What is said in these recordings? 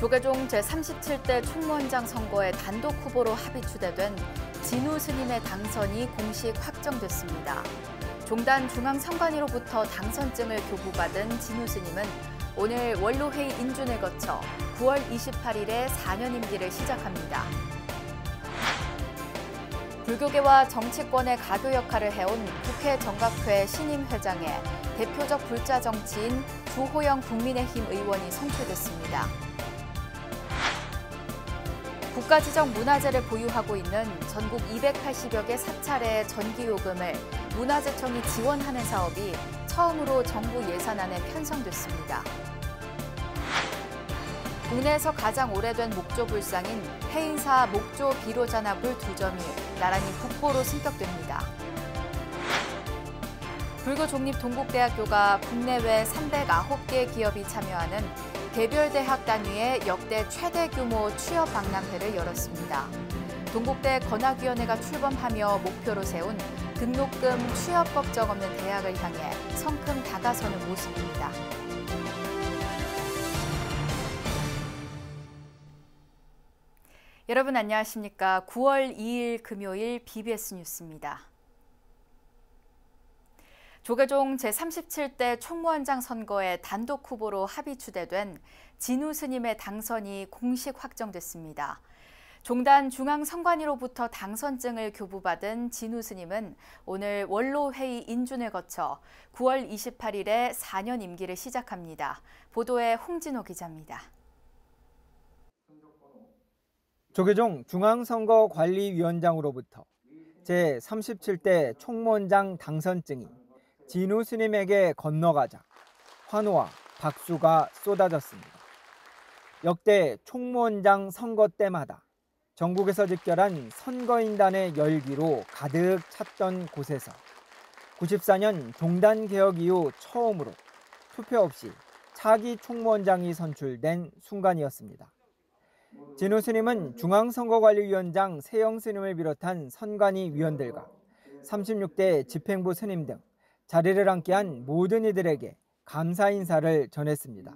조계종 제37대 총무원장 선거에 단독 후보로 합의 추대된 진우 스님의 당선이 공식 확정됐습니다. 종단 중앙선관위로부터 당선증을 교부받은 진우 스님은 오늘 원로회의 인준을 거쳐 9월 28일에 4년 임기를 시작합니다. 불교계와 정치권의 가교 역할을 해온 국회 정각회 신임 회장에 대표적 불자 정치인 주호영 국민의힘 의원이 선출됐습니다. 국가지정 문화재를 보유하고 있는 전국 280여 개 사찰의 전기요금을 문화재청이 지원하는 사업이 처음으로 정부 예산안에 편성됐습니다. 국내에서 가장 오래된 목조불상인 해인사 목조 비로자나불 2점이 나란히 국보로 승격됩니다. 불교종립동국대학교가 국내외 309개 기업이 참여하는 개별대학 단위의 역대 최대 규모 취업 박람회를 열었습니다. 동국대 건학위원회가 출범하며 목표로 세운 등록금 취업 법정 없는 대학을 향해 성큼 다가서는 모습입니다. 여러분 안녕하십니까? 9월 2일 금요일 BBS 뉴스입니다. 조계종 제37대 총무원장 선거에 단독 후보로 합의 추대된 진우 스님의 당선이 공식 확정됐습니다. 종단 중앙선관위로부터 당선증을 교부받은 진우 스님은 오늘 원로회의 인준을 거쳐 9월 28일에 4년 임기를 시작합니다. 보도에 홍진호 기자입니다. 조계종 중앙선거관리위원장으로부터 제37대 총무원장 당선증이 진우 스님에게 건너가자 환호와 박수가 쏟아졌습니다. 역대 총무원장 선거 때마다 전국에서 집결한 선거인단의 열기로 가득 찼던 곳에서 94년 종단개혁 이후 처음으로 투표 없이 차기 총무원장이 선출된 순간이었습니다. 진우 스님은 중앙선거관리위원장 세영 스님을 비롯한 선관위 위원들과 36대 집행부 스님 등 자리를 함께한 모든 이들에게 감사 인사를 전했습니다.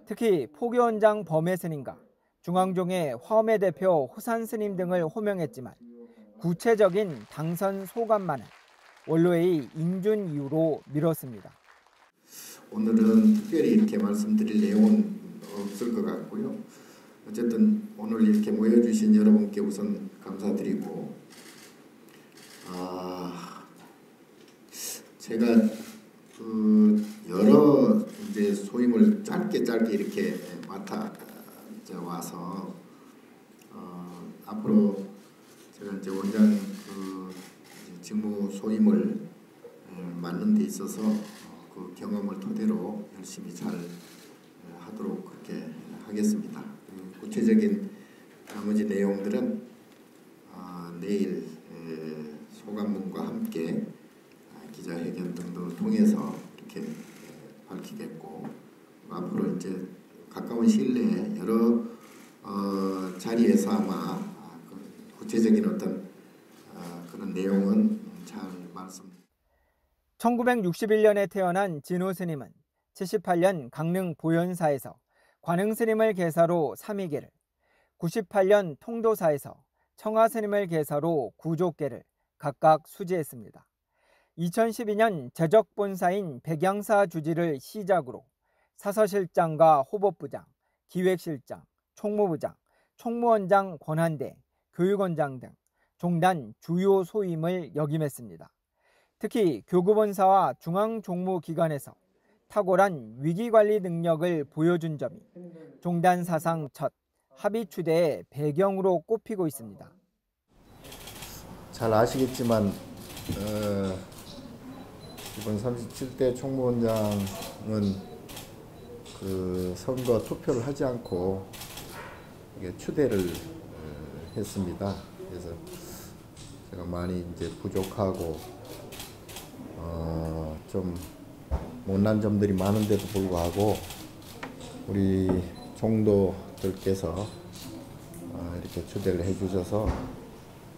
특히 포교원장 범해 스님과 중앙종의 화엄회 대표 호산 스님 등을 호명했지만 구체적인 당선 소감만은 원로회의 인준 이후로 미뤘습니다. 오늘은 특별히 이렇게 말씀드릴 내용은 없을 것 같고요. 어쨌든 오늘 이렇게 모여주신 여러분께 우선 감사드리고, 제가 여러 이제 소임을 짧게 이렇게 맡아 와서 앞으로 제가 이제 원장 직무 소임을 맡는 데 있어서 그 경험을 토대로 열심히 잘 하도록 그렇게 하겠습니다. 구체적인 나머지 내용들은 내일 소감문과 함께 기자회견 등등을 통해서 이렇게 밝히겠고, 앞으로 이제 가까운 시일 내에 여러 자리에서 아마 구체적인 어떤 그런 내용은 잘 말씀. 1961년에 태어난 진우 스님은 78년 강릉 보현사에서 관흥 스님을 계사로 삼위계를, 98년 통도사에서 청하 스님을 계사로 구족계를 각각 수지했습니다. 2012년 제적본사인 백양사 주지를 시작으로 사서실장과 호법부장, 기획실장, 총무부장, 총무원장 권한대, 교육원장 등 종단 주요 소임을 역임했습니다. 특히 교구본사와 중앙종무기관에서 탁월한 위기관리 능력을 보여준 점이 종단 사상 첫 합의 추대의 배경으로 꼽히고 있습니다. 잘 아시겠지만 이번 37대 총무원장은 그 선거 투표를 하지 않고 이게 추대를 했습니다. 그래서 제가 많이 이제 부족하고 좀 못난 점들이 많은데도 불구하고 우리 종도들께서 이렇게 추대를 해주셔서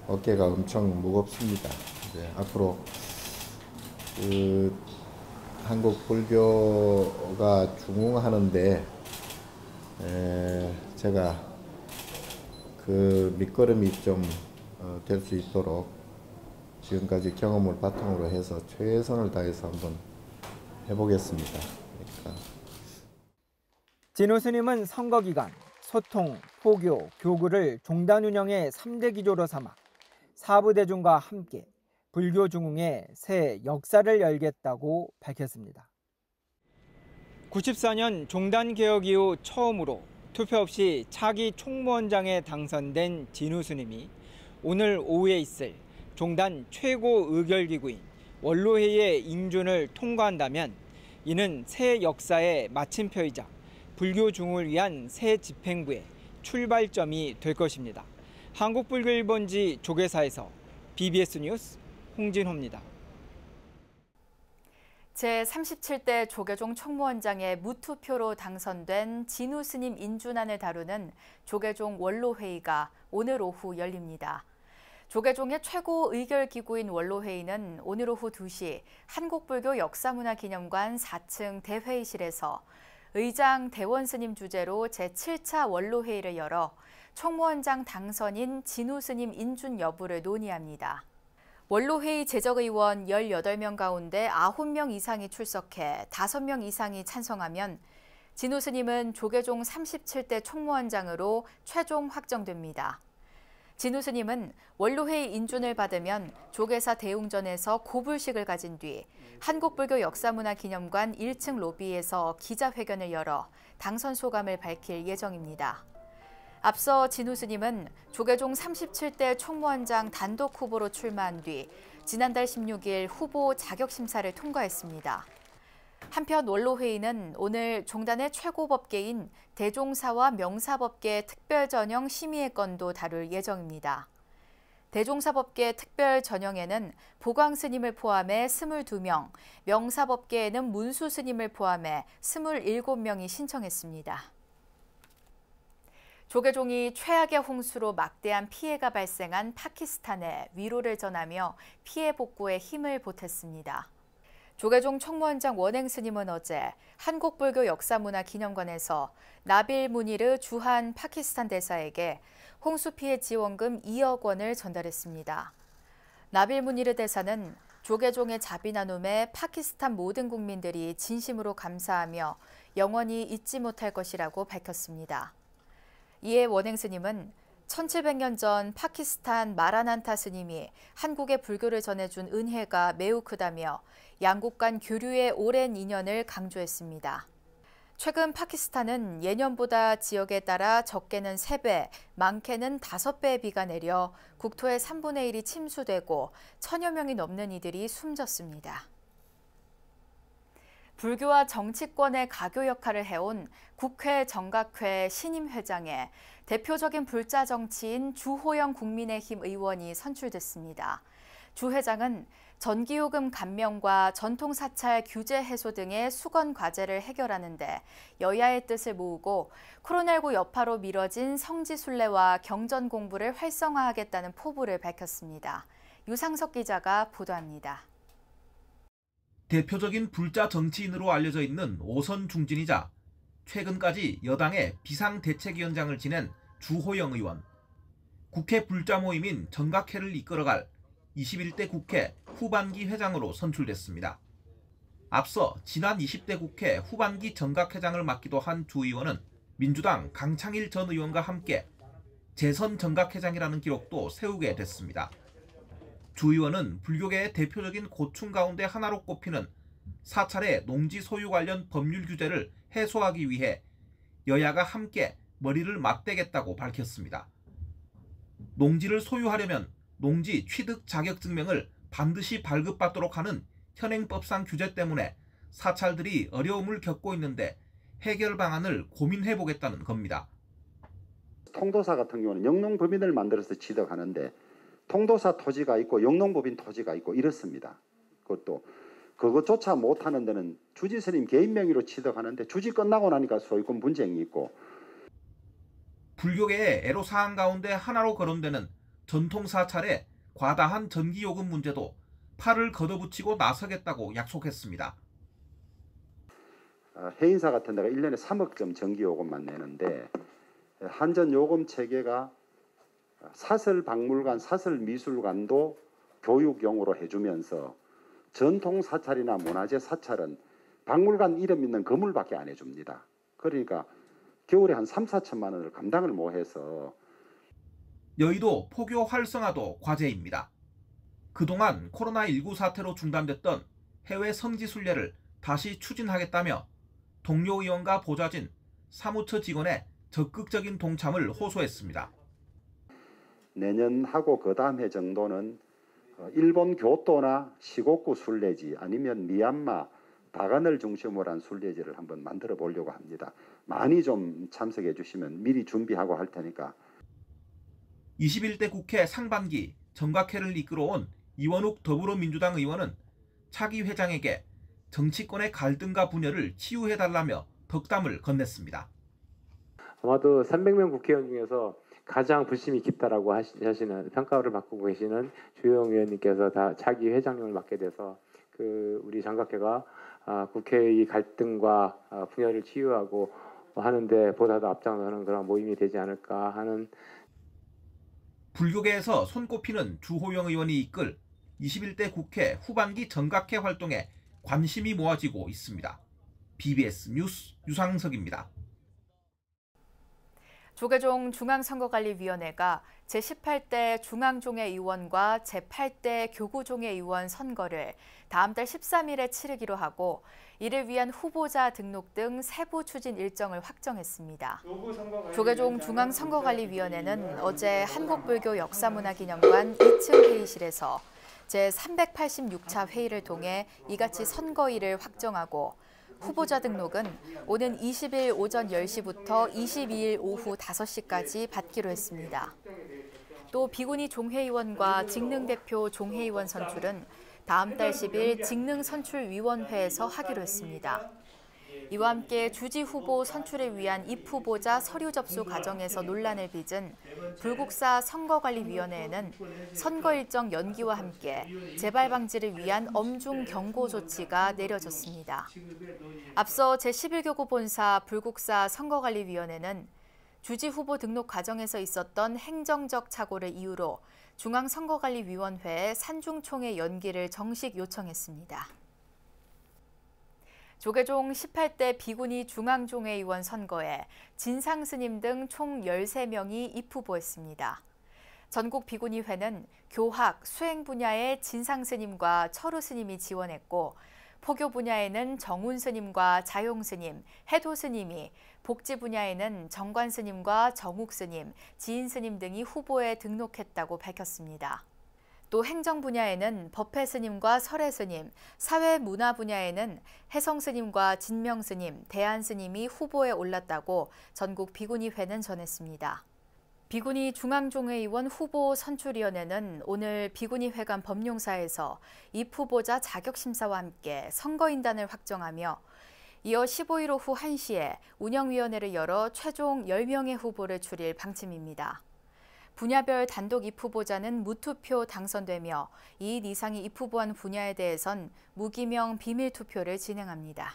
어깨가 엄청 무겁습니다. 이제 앞으로 한국 불교가 중흥하는데 제가 그 밑거름이 좀 될 수 있도록 지금까지 경험을 바탕으로 해서 최선을 다해서 한번 해보겠습니다. 그러니까. 진호 스님은 선거 기간 소통, 포교, 교구를 종단 운영의 3대 기조로 삼아 사부대중과 함께 불교 중흥의 새 역사를 열겠다고 밝혔습니다. 94년 종단 개혁 이후 처음으로 투표 없이 차기 총무원장에 당선된 진우 스님이 오늘 오후에 있을 종단 최고 의결기구인 원로회의의 인준을 통과한다면 이는 새 역사의 마침표이자 불교 중흥을 위한 새 집행부의 출발점이 될 것입니다. 한국불교일본지 조계사에서 BBS 뉴스 홍진호입니다. 제37대 조계종 총무원장의 무투표로 당선된 진우 스님 인준안을 다루는 조계종 원로회의가 오늘 오후 열립니다. 조계종의 최고 의결기구인 원로회의는 오늘 오후 2시 한국불교 역사문화기념관 4층 대회의실에서 의장 대원 스님 주재로 제7차 원로회의를 열어 총무원장 당선인 진우 스님 인준 여부를 논의합니다. 원로회의 제적의원 18명 가운데 9명 이상이 출석해 5명 이상이 찬성하면 진우 스님은 조계종 37대 총무원장으로 최종 확정됩니다. 진우 스님은 원로회의 인준을 받으면 조계사 대웅전에서 고불식을 가진 뒤 한국불교 역사문화기념관 1층 로비에서 기자회견을 열어 당선 소감을 밝힐 예정입니다. 앞서 진우 스님은 조계종 37대 총무원장 단독 후보로 출마한 뒤 지난달 16일 후보 자격심사를 통과했습니다. 한편 원로회의는 오늘 종단의 최고법계인 대종사와 명사법계 특별전형 심의의 건도 다룰 예정입니다. 대종사법계 특별전형에는 보광스님을 포함해 22명, 명사법계에는 문수스님을 포함해 27명이 신청했습니다. 조계종이 최악의 홍수로 막대한 피해가 발생한 파키스탄에 위로를 전하며 피해 복구에 힘을 보탰습니다. 조계종 총무원장 원행 스님은 어제 한국불교 역사문화기념관에서 나빌 무니르 주한 파키스탄 대사에게 홍수 피해 지원금 2억 원을 전달했습니다. 나빌 무니르 대사는 조계종의 자비 나눔에 파키스탄 모든 국민들이 진심으로 감사하며 영원히 잊지 못할 것이라고 밝혔습니다. 이에 원행 스님은 1700년 전 파키스탄 마라난타 스님이 한국에 불교를 전해준 은혜가 매우 크다며 양국 간 교류의 오랜 인연을 강조했습니다. 최근 파키스탄은 예년보다 지역에 따라 적게는 3배, 많게는 5배의 비가 내려 국토의 3분의 1이 침수되고 1000여 명이 넘는 이들이 숨졌습니다. 불교와 정치권의 가교 역할을 해온 국회 정각회 신임 회장에 대표적인 불자 정치인 주호영 국민의힘 의원이 선출됐습니다. 주 회장은 전기요금 감면과 전통사찰 규제 해소 등의 수건 과제를 해결하는 데 여야의 뜻을 모으고 코로나19 여파로 미뤄진 성지순례와 경전 공부를 활성화하겠다는 포부를 밝혔습니다. 유상석 기자가 보도합니다. 대표적인 불자 정치인으로 알려져 있는 오선 중진이자 최근까지 여당의 비상대책위원장을 지낸 주호영 의원. 국회 불자 모임인 정각회를 이끌어갈 21대 국회 후반기 회장으로 선출됐습니다. 앞서 지난 20대 국회 후반기 정각회장을 맡기도 한 주 의원은 민주당 강창일 전 의원과 함께 재선 정각회장이라는 기록도 세우게 됐습니다. 주 의원은 불교계의 대표적인 고충 가운데 하나로 꼽히는 사찰의 농지 소유 관련 법률 규제를 해소하기 위해 여야가 함께 머리를 맞대겠다고 밝혔습니다. 농지를 소유하려면 농지 취득 자격증명을 반드시 발급받도록 하는 현행법상 규제 때문에 사찰들이 어려움을 겪고 있는데 해결 방안을 고민해보겠다는 겁니다. 통도사 같은 경우는 영농법인을 만들어서 취득하는데 통도사 토지가 있고 영농법인 토지가 있고 이렇습니다. 그것도 그것조차 못하는 데는 주지 스님 개인 명의로 취득하는데 주지 끝나고 나니까 소유권 분쟁이 있고. 불교계의 애로사항 가운데 하나로 거론되는 전통사찰의 과다한 전기요금 문제도 팔을 걷어붙이고 나서겠다고 약속했습니다. 해인사 같은 데가 1년에 3억 점 전기요금만 내는데 한전요금 체계가 사설박물관, 사설미술관도 교육용으로 해주면서 전통 사찰이나 문화재 사찰은 박물관 이름 있는 건물밖에 안 해줍니다. 그러니까 겨울에 한 3, 4천만 원을 감당을 못해서. 여의도 포교 활성화도 과제입니다. 그동안 코로나19 사태로 중단됐던 해외 성지 순례를 다시 추진하겠다며 동료 의원과 보좌진, 사무처 직원의 적극적인 동참을 호소했습니다. 내년하고 그 다음 해 정도는 일본 교토나 시곡구 순례지 아니면 미얀마, 바간을 중심으로 한 순례지를 한번 만들어 보려고 합니다. 많이 좀 참석해 주시면 미리 준비하고 할 테니까. 21대 국회 상반기 정각회를 이끌어온 이원욱 더불어민주당 의원은 차기 회장에게 정치권의 갈등과 분열을 치유해달라며 덕담을 건넸습니다. 아마도 300명 국회의원 중에서 가장 불심이 깊다라고 하시는 평가를 받고 계시는 주호영 의원님께서 다 차기 회장님을 맡게 돼서 우리 정각회가 국회의 갈등과 분열을 치유하고 하는데 보다 더 앞장서는 그런 모임이 되지 않을까 하는. 불교계에서 손꼽히는 주호영 의원이 이끌 21대 국회 후반기 정각회 활동에 관심이 모아지고 있습니다. BBS 뉴스 유상석입니다. 조계종 중앙선거관리위원회가 제18대 중앙종회의원과 제8대 교구종회의원 선거를 다음 달 13일에 치르기로 하고 이를 위한 후보자 등록 등 세부 추진 일정을 확정했습니다. 조계종 중앙선거관리위원회는 어제 한국불교 역사문화기념관 2층 회의실에서 제386차 회의를 통해 이같이 선거일을 확정하고 후보자 등록은 오는 20일 오전 10시부터 22일 오후 5시까지 받기로 했습니다. 또 비구니 종회의원과 직능대표 종회의원 선출은 다음 달 10일 직능선출위원회에서 하기로 했습니다. 이와 함께 주지 후보 선출을 위한 입후보자 서류 접수 과정에서 논란을 빚은 불국사 선거관리위원회에는 선거 일정 연기와 함께 재발 방지를 위한 엄중 경고 조치가 내려졌습니다. 앞서 제11교구 본사 불국사 선거관리위원회는 주지 후보 등록 과정에서 있었던 행정적 착오를 이유로 중앙선거관리위원회에 산중총회 연기를 정식 요청했습니다. 조계종 18대 비구니 중앙종회의원 선거에 진상스님 등 총 13명이 입후보했습니다. 전국 비구니회는 교학, 수행 분야의 진상스님과 철우스님이 지원했고 포교 분야에는 정운스님과 자용스님, 해도스님이, 복지 분야에는 정관스님과 정욱스님, 지인스님 등이 후보에 등록했다고 밝혔습니다. 또 행정 분야에는 법회스님과 설혜스님, 사회문화 분야에는 혜성스님과 진명스님, 대안스님이 후보에 올랐다고 전국 비구니회는 전했습니다. 비구니 중앙종회의원 후보 선출위원회는 오늘 비구니회관 법룡사에서 입후보자 자격심사와 함께 선거인단을 확정하며 이어 15일 오후 1시에 운영위원회를 열어 최종 10명의 후보를 추릴 방침입니다. 분야별 단독 입후보자는 무투표 당선되며 2인 이상이 입후보한 분야에 대해선 무기명 비밀투표를 진행합니다.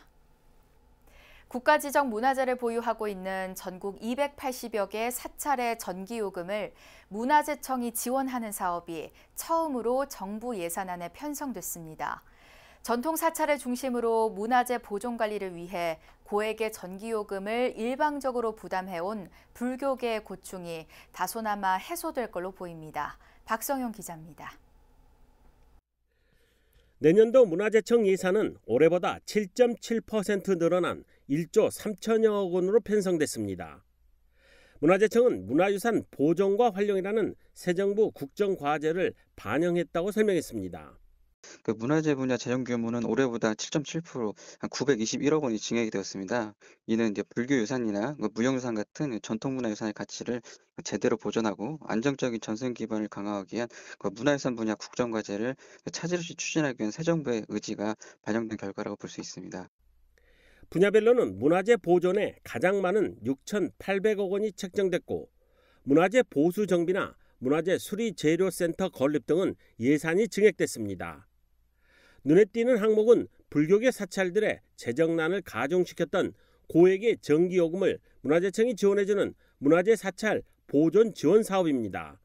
국가지정 문화재를 보유하고 있는 전국 280여 개 사찰의 전기요금을 문화재청이 지원하는 사업이 처음으로 정부 예산안에 편성됐습니다. 전통 사찰을 중심으로 문화재 보존 관리를 위해 고액의 전기요금을 일방적으로 부담해온 불교계의 고충이 다소나마 해소될 걸로 보입니다. 박성용 기자입니다. 내년도 문화재청 예산은 올해보다 7.7% 늘어난 1조 3천여억 원으로 편성됐습니다. 문화재청은 문화유산 보존과 활용이라는 새 정부 국정과제를 반영했다고 설명했습니다. 문화재 분야 재정 규모는 올해보다 7.7% 한 921억 원이 증액이 되었습니다. 이는 이제 불교유산이나 무형유산 같은 전통문화유산의 가치를 제대로 보존하고 안정적인 전승 기반을 강화하기 위한 문화유산 분야 국정과제를 차질 없이 추진하기 위한 새 정부의 의지가 반영된 결과라고 볼 수 있습니다. 분야별로는 문화재 보존에 가장 많은 6,800억 원이 책정됐고 문화재 보수 정비나 문화재 수리 재료센터 건립 등은 예산이 증액됐습니다. 눈에 띄는 항목은 불교계 사찰들의 재정난을 가중시켰던 고액의 전기요금을 문화재청이 지원해주는 문화재 사찰 보존 지원 사업입니다.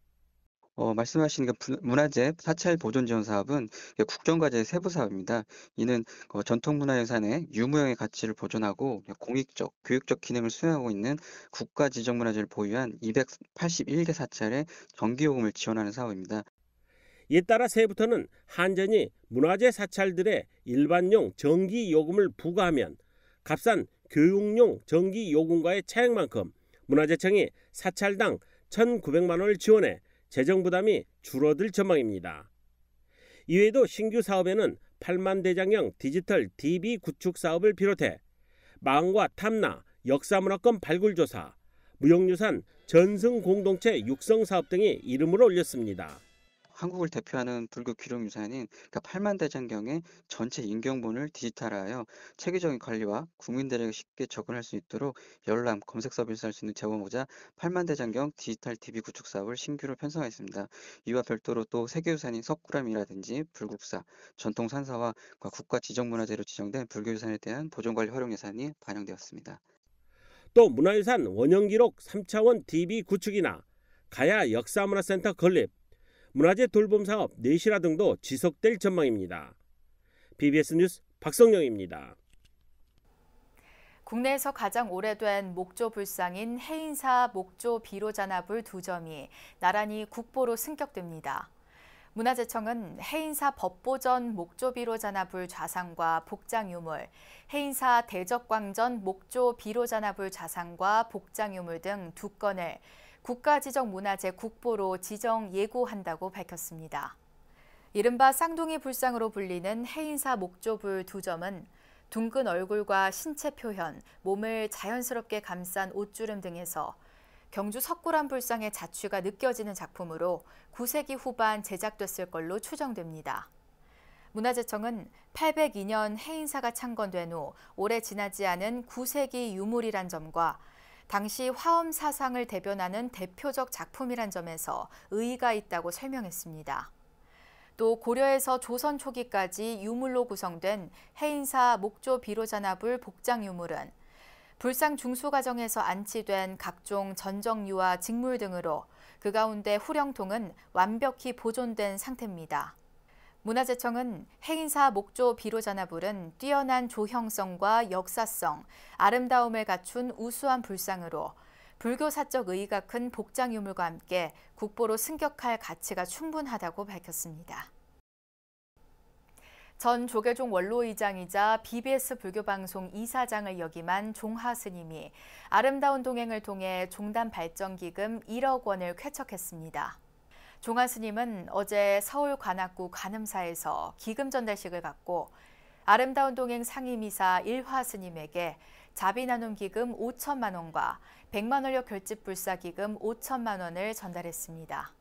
말씀하신 문화재 사찰 보존 지원 사업은 국정과제 세부 사업입니다. 이는 전통문화유산의 유무형의 가치를 보존하고 공익적, 교육적 기능을 수행하고 있는 국가 지정 문화재를 보유한 281개 사찰의 전기요금을 지원하는 사업입니다. 이에 따라 새해부터는 한전이 문화재 사찰들의 일반용 전기요금을 부과하면 값싼 교육용 전기요금과의 차액만큼 문화재청이 사찰당 1,900만 원을 지원해 재정 부담이 줄어들 전망입니다. 이외에도 신규 사업에는 8만 대장경 디지털 DB 구축 사업을 비롯해 망과 탐나, 역사문화권 발굴조사, 무형유산 전승공동체 육성 사업 등이 이름을 올렸습니다. 한국을 대표하는 불교 귀룡유산인 8만 대장경의 전체 인경본을 디지털화하여 체계적인 관리와 국민들에게 쉽게 접근할 수 있도록 열람, 검색 서비스를 할 수 있는 제보모자 8만 대장경 디지털 DB 구축 사업을 신규로 편성했습니다. 이와 별도로 또 세계유산인 석굴암이라든지 불국사, 전통산사와 국가 지정문화재로 지정된 불교유산에 대한 보존관리 활용 예산이 반영되었습니다. 또 문화유산 원형기록 3차원 DB 구축이나 가야 역사문화센터 건립, 문화재 돌봄 사업 내실화 등도 지속될 전망입니다. BBS 뉴스 박성영입니다. 국내에서 가장 오래된 목조 불상인 해인사 목조 비로잔화불 2점이 나란히 국보로 승격됩니다. 문화재청은 해인사 법보전 목조 비로잔화불 좌상과 복장유물, 해인사 대적광전 목조 비로잔화불 좌상과 복장유물 등 2건을 국가지정 문화재 국보로 지정 예고한다고 밝혔습니다. 이른바 쌍둥이 불상으로 불리는 해인사 목조불 2점은 둥근 얼굴과 신체 표현, 몸을 자연스럽게 감싼 옷주름 등에서 경주 석굴암 불상의 자취가 느껴지는 작품으로 9세기 후반 제작됐을 걸로 추정됩니다. 문화재청은 802년 해인사가 창건된 후 오래 지나지 않은 9세기 유물이란 점과 당시 화엄 사상을 대변하는 대표적 작품이란 점에서 의의가 있다고 설명했습니다. 또 고려에서 조선 초기까지 유물로 구성된 해인사 목조 비로잔화불 복장 유물은 불상 중수 과정에서 안치된 각종 전정유와 직물 등으로 그 가운데 후령통은 완벽히 보존된 상태입니다. 문화재청은 해인사 목조 비로잔화불은 뛰어난 조형성과 역사성, 아름다움을 갖춘 우수한 불상으로 불교사적 의의가 큰 복장유물과 함께 국보로 승격할 가치가 충분하다고 밝혔습니다. 전 조계종 원로의장이자 BBS 불교방송 이사장을 역임한 종하 스님이 아름다운 동행을 통해 종단 발전기금 1억 원을 쾌척했습니다. 종하 스님은 어제 서울 관악구 관음사에서 기금 전달식을 갖고 아름다운 동행 상임이사 일화 스님에게 자비 나눔 기금 5천만 원과 100만 원료 결집 불사 기금 5천만 원을 전달했습니다.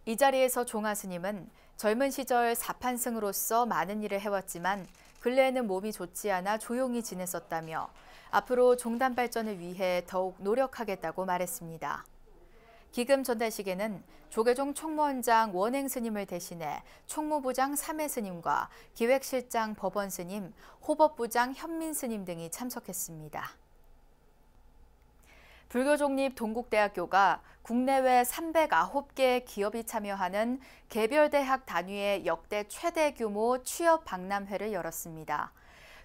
이 자리에서 종하 스님은 젊은 시절 사판승으로서 많은 일을 해왔지만 근래에는 몸이 좋지 않아 조용히 지냈었다며 앞으로 종단 발전을 위해 더욱 노력하겠다고 말했습니다. 기금 전달식에는 조계종 총무원장 원행 스님을 대신해 총무부장 3회 스님과 기획실장 법원 스님, 호법부장 현민 스님 등이 참석했습니다. 불교족립 동국대학교가 국내외 309개의 기업이 참여하는 개별대학 단위의 역대 최대 규모 취업 박람회를 열었습니다.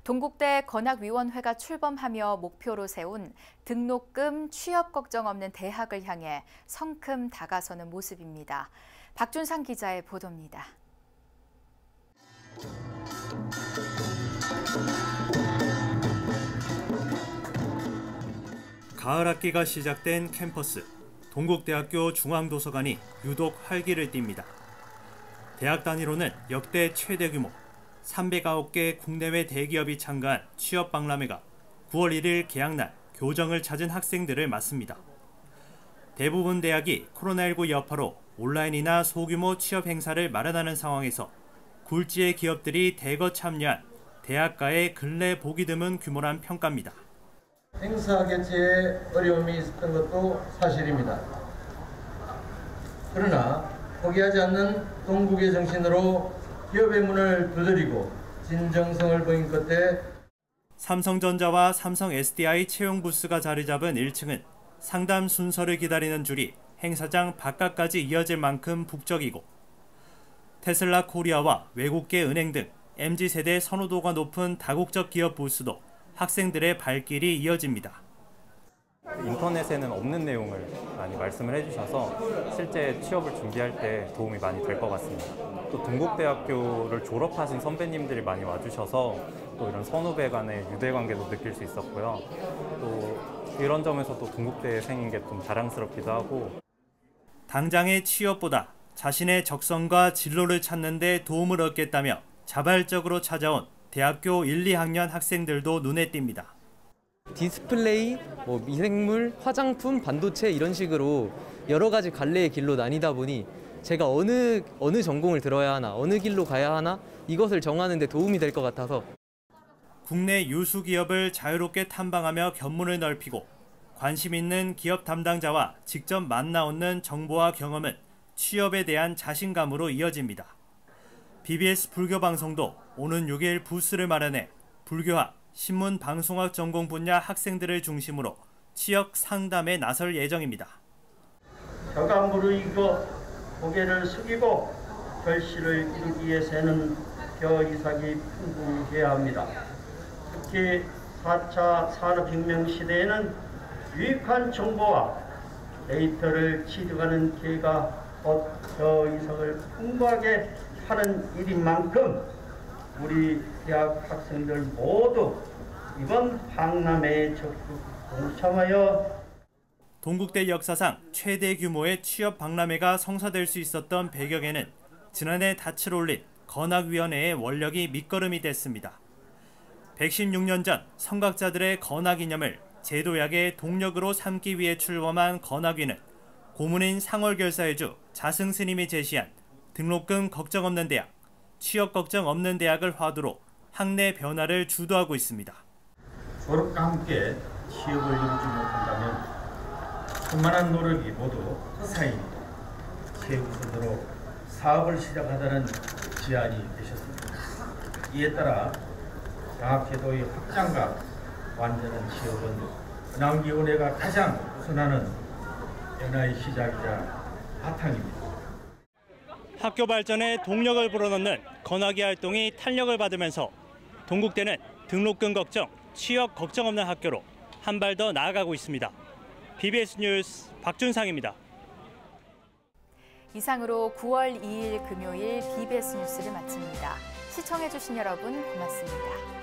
동국대 건학위원회가 출범하며 목표로 세운 등록금 취업 걱정 없는 대학을 향해 성큼 다가서는 모습입니다. 박준상 기자의 보도입니다. 가을 학기가 시작된 캠퍼스, 동국대학교 중앙도서관이 유독 활기를 띱니다. 대학 단위로는 역대 최대 규모 309개 국내외 대기업이 참가한 취업 박람회가 9월 1일 개학날 교정을 찾은 학생들을 맞습니다. 대부분 대학이 코로나19 여파로 온라인이나 소규모 취업 행사를 마련하는 상황에서 굴지의 기업들이 대거 참여한 대학가의 근래 보기 드문 규모란 평가입니다. 행사 개최에 어려움이 있었던 것도 사실입니다. 그러나 포기하지 않는 동국의 정신으로 기업의 문을 두드리고 진정성을 보인 끝에 삼성전자와 삼성 SDI 채용 부스가 자리 잡은 1층은 상담 순서를 기다리는 줄이 행사장 바깥까지 이어질 만큼 북적이고 테슬라 코리아와 외국계 은행 등 MZ세대 선호도가 높은 다국적 기업 부스도 학생들의 발길이 이어집니다. 인터넷에는 없는 내용을 많이 말씀을 해주셔서 실제 취업을 준비할 때 도움이 많이 될 것 같습니다. 또 동국대학교를 졸업하신 선배님들이 많이 와주셔서 또 이런 선후배 간의 유대관계도 느낄 수 있었고요. 또 이런 점에서 또 동국대생인 게 좀 자랑스럽기도 하고. 당장의 취업보다 자신의 적성과 진로를 찾는 데 도움을 얻겠다며 자발적으로 찾아온 대학교 1, 2학년 학생들도 눈에 띕니다. 디스플레이, 미생물, 화장품, 반도체 이런 식으로 여러 가지 갈래의 길로 나뉘다 보니 제가 어느 전공을 들어야 하나, 어느 길로 가야 하나 이것을 정하는 데 도움이 될 것 같아서. 국내 유수 기업을 자유롭게 탐방하며 견문을 넓히고 관심 있는 기업 담당자와 직접 만나오는 정보와 경험은 취업에 대한 자신감으로 이어집니다. BBS 불교방송도 오는 6일 부스를 마련해 불교학, 신문 방송학 전공 분야 학생들을 중심으로 취업 상담에 나설 예정입니다. 혀가 무르익어 고개를 숙이고 결실을 이루기 위해서는 벼이삭이 풍부해야 합니다. 특히 4차 산업혁명 시대에는 유익한 정보와 데이터를 취득하는 기회가 곧 벼이삭을 풍부하게 하는 일인 만큼 우리 대학 학생들 모두 이번 박람회에 적극 동참하여 동국대 역사상 최대 규모의 취업 박람회가 성사될 수 있었던 배경에는 지난해 닻을 올린 건학위원회의 원력이 밑거름이 됐습니다. 116년 전 성각자들의 건학 이념을 제도약의 동력으로 삼기 위해 출범한 건학위는 고문인 상월결사의주 자승스님이 제시한 등록금 걱정 없는 대학, 취업 걱정 없는 대학을 화두로 학내 변화를 주도하고 있습니다. 졸업과 함께 취업을 이루지 못한다면 수많은 노력이 모두 헛사입니다. 최우선으로 사업을 시작하자는 제안이 되셨습니다. 이에 따라 장학제도의 확장과 완전한 취업은 은항위원회가 가장 우선하는 변화의 시작이자 바탕입니다. 학교 발전에 동력을 불어넣는 건학위 활동이 탄력을 받으면서 동국대는 등록금 걱정, 취업 걱정 없는 학교로 한 발 더 나아가고 있습니다. BBS 뉴스 박준상입니다. 이상으로 9월 2일 금요일 BBS 뉴스를 마칩니다. 시청해주신 여러분 고맙습니다.